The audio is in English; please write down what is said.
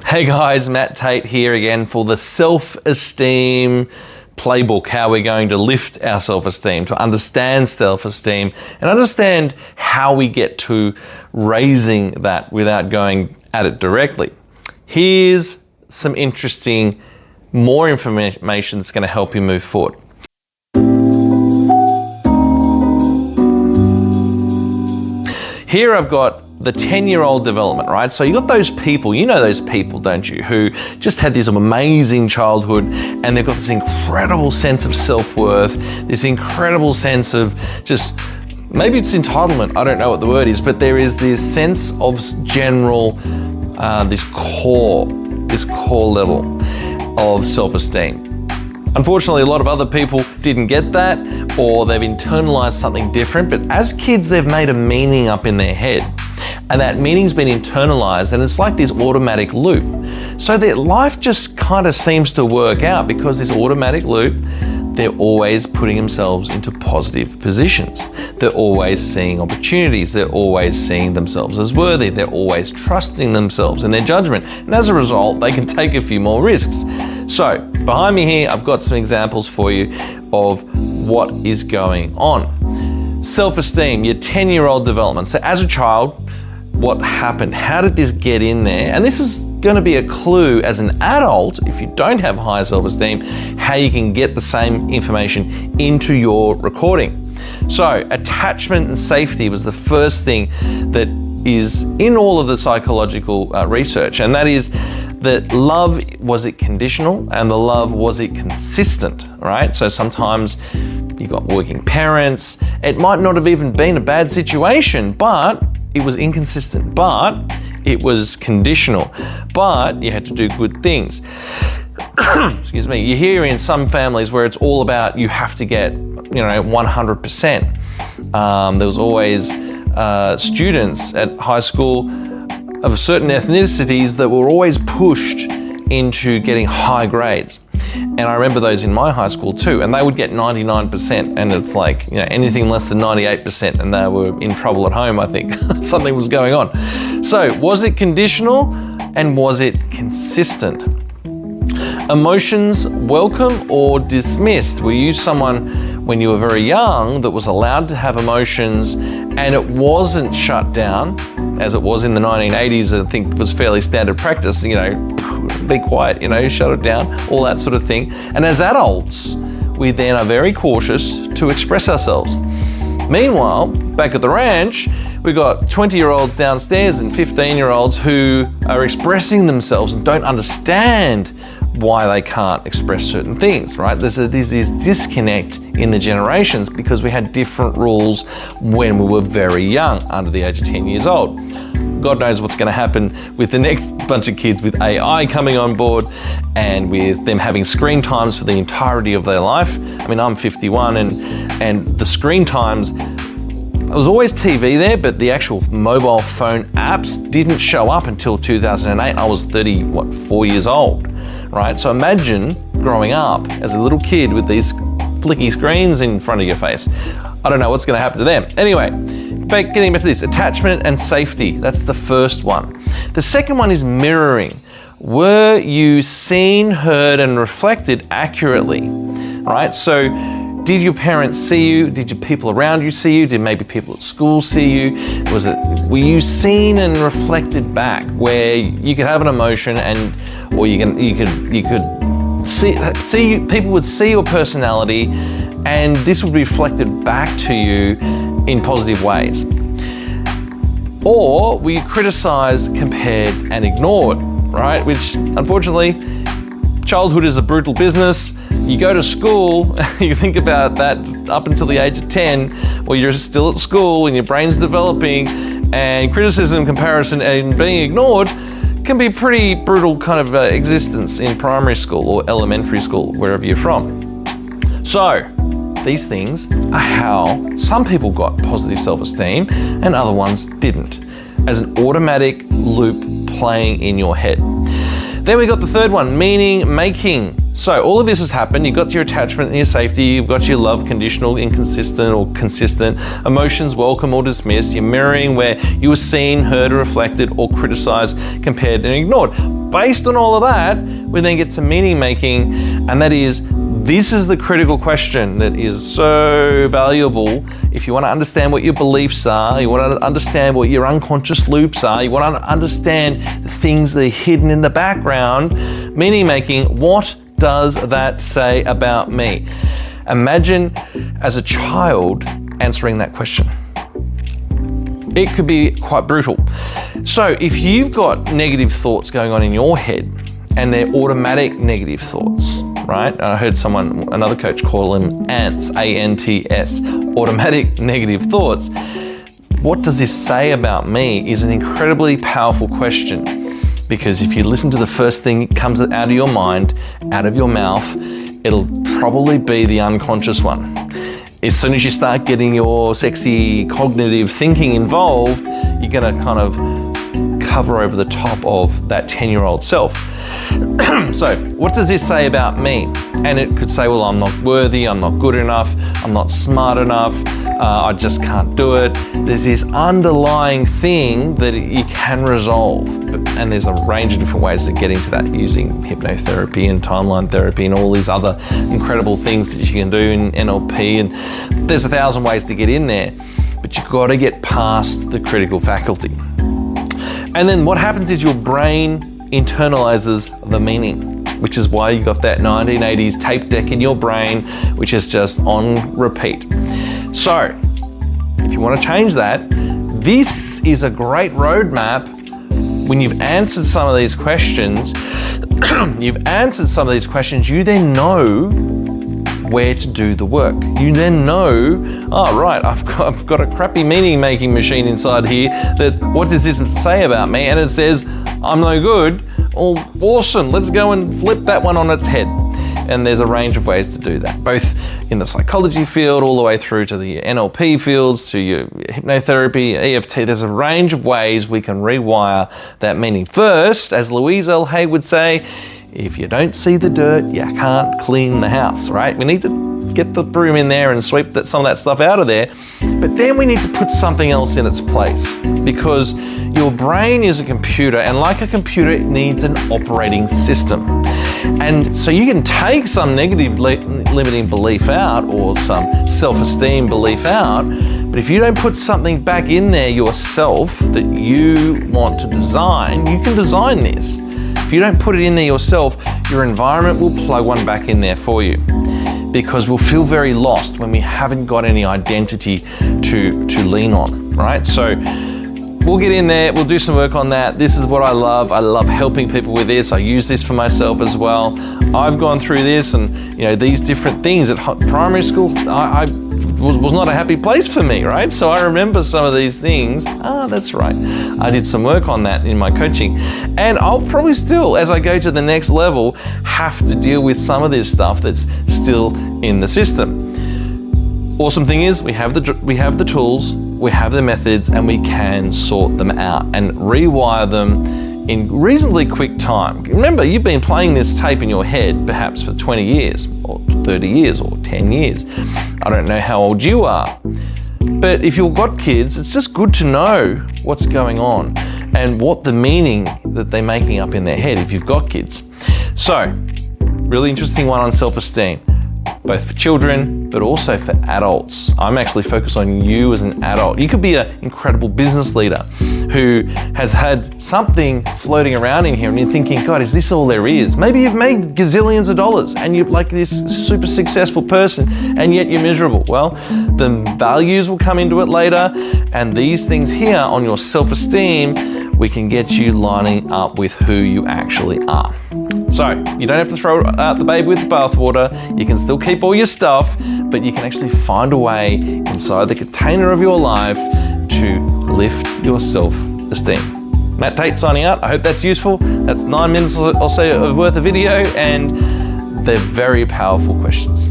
Hey guys, Tait here again for the self-esteem playbook, how we're going to lift our self-esteem, to understand self-esteem and understand how we get to raising that without going at it directly. Here's some interesting, more information that's going to help you move forward. Here I've got the 10-year-old development, right? So you got those people, you know those people, don't you, who just had this amazing childhood and they've got this incredible sense of self-worth, this incredible sense of just, maybe it's entitlement, I don't know what the word is, but there is this sense of general, this core level of self-esteem. Unfortunately, a lot of other people didn't get that, or they've internalized something different, but as kids, they've made a meaning up in their head. And that meaning's been internalized, and it's like this automatic loop. So their life just kind of seems to work out because this automatic loop, they're always putting themselves into positive positions. They're always seeing opportunities. They're always seeing themselves as worthy. They're always trusting themselves in their judgment. And as a result, they can take a few more risks. So behind me here, I've got some examples for you of what is going on. Self-esteem, your 10-year-old development. So as a child, what happened? How did this get in there? And this is going to be a clue as an adult, if you don't have high self-esteem, how you can get the same information into your recording. So attachment and safety was the first thing that is in all of the psychological research, and that is that love, was it conditional, and the love, was it consistent, right? So sometimes you got working parents, it might not have even been a bad situation, but it was inconsistent, but it was conditional, but you had to do good things. Excuse me. You hear in some families where it's all about you have to get, 100%. There was always students at high school of certain ethnicities that were always pushed into getting high grades. And I remember those in my high school too, and they would get 99%, and it's like, anything less than 98%, and they were in trouble at home, I think. Something was going on. So was it conditional, and was it consistent? Emotions, welcome or dismissed? Were you someone when you were very young that was allowed to have emotions and it wasn't shut down, as it was in the 1980s, I think was fairly standard practice, be quiet, shut it down, all that sort of thing. And as adults, we then are very cautious to express ourselves. Meanwhile, back at the ranch, we've got 20-year-olds downstairs and 15-year-olds who are expressing themselves and don't understand why they can't express certain things, right? There's this disconnect in the generations because we had different rules when we were very young, under the age of 10 years old. God knows what's going to happen with the next bunch of kids with AI coming on board and with them having screen times for the entirety of their life. I mean, I'm 51 and the screen times, there was always TV there, but the actual mobile phone apps didn't show up until 2008. I was 4 years old, right? So imagine growing up as a little kid with these flicky screens in front of your face. I don't know what's going to happen to them. Anyway, getting back to this, attachment and safety, that's the first one. The second one is mirroring. Were you seen, heard, and reflected accurately, right? So did your parents see you? Did your people around you see you? Did maybe people at school see you? Were you seen and reflected back, where you could have an emotion or you could see people would see your personality, and this would be reflected back to you in positive ways? Or were you criticized, compared, and ignored, right? Which, unfortunately, childhood is a brutal business. You go to school, you think about that up until the age of 10, well, you're still at school and your brain's developing, and criticism, comparison, and being ignored can be pretty brutal kind of existence in primary school or elementary school, wherever you're from. So these things are how some people got positive self-esteem and other ones didn't, as an automatic loop playing in your head. Then we got the third one, meaning making. So all of this has happened. You've got your attachment and your safety. You've got your love, conditional, inconsistent, or consistent. Emotions, welcome or dismissed. Your mirroring, where you were seen, heard, or reflected, or criticized, compared, and ignored. Based on all of that, we then get to meaning making, and that is, this is the critical question that is so valuable. If you want to understand what your beliefs are, you want to understand what your unconscious loops are, you want to understand the things that are hidden in the background, meaning making, what does that say about me? Imagine as a child answering that question. It could be quite brutal. So if you've got negative thoughts going on in your head, and they're automatic negative thoughts, right? I heard another coach call them ants, A-N-T-S, automatic negative thoughts. What does this say about me is an incredibly powerful question, because if you listen to the first thing that comes out of your mind, out of your mouth, it'll probably be the unconscious one. As soon as you start getting your sexy cognitive thinking involved, you're gonna kind of cover over the top of that 10-year-old self. So what does this say about me? And it could say, well, I'm not worthy, I'm not good enough, I'm not smart enough, I just can't do it. There's this underlying thing that you can resolve. And there's a range of different ways to get into that, using hypnotherapy and timeline therapy and all these other incredible things that you can do in NLP. And there's 1,000 ways to get in there, but you've got to get past the critical faculty. And then what happens is your brain internalizes the meaning, which is why you got that 1980s tape deck in your brain, which is just on repeat. So if you want to change that, this is a great roadmap. When you've answered some of these questions, you then know where to do the work. You then know, oh right, I've got a crappy meaning making machine inside here that, what does this say about me? And it says, I'm no good. Oh, awesome, let's go and flip that one on its head. And there's a range of ways to do that, both in the psychology field, all the way through to the NLP fields, to your hypnotherapy, EFT. There's a range of ways we can rewire that meaning. First, as Louise L. Hay would say, if you don't see the dirt, you can't clean the house, right? We need to get the broom in there and sweep some of that stuff out of there. But then we need to put something else in its place, because your brain is a computer, and like a computer, it needs an operating system. And so you can take some negative limiting belief out, or some self-esteem belief out, but if you don't put something back in there yourself that you want to design, you can design this. If you don't put it in there yourself, your environment will plug one back in there for you, because we'll feel very lost when we haven't got any identity to lean on, right? So we'll get in there, we'll do some work on that. This is what I love. I love helping people with this. I use this for myself as well. I've gone through this, and these different things at primary school, I was not a happy place for me, right? So I remember some of these things. That's right. I did some work on that in my coaching. And I'll probably still, as I go to the next level, have to deal with some of this stuff that's still in the system. Awesome thing is, we have the tools, we have the methods, and we can sort them out and rewire them in reasonably quick time. Remember, you've been playing this tape in your head perhaps for 20 years or 30 years or 10 years. I don't know how old you are, but if you've got kids, it's just good to know what's going on and what the meaning that they're making up in their head if you've got kids. So, really interesting one on self-esteem, both for children, but also for adults. I'm actually focused on you as an adult. You could be an incredible business leader who has had something floating around in here, and you're thinking, God, is this all there is? Maybe you've made gazillions of dollars and you're like this super successful person, and yet you're miserable. Well, the values will come into it later, and these things here on your self-esteem, we can get you lining up with who you actually are. So you don't have to throw out the baby with the bathwater. You can still keep all your stuff, but you can actually find a way inside the container of your life to lift your self-esteem. Matt Tait signing out. I hope that's useful. That's 9 minutes or so worth of video, and they're very powerful questions.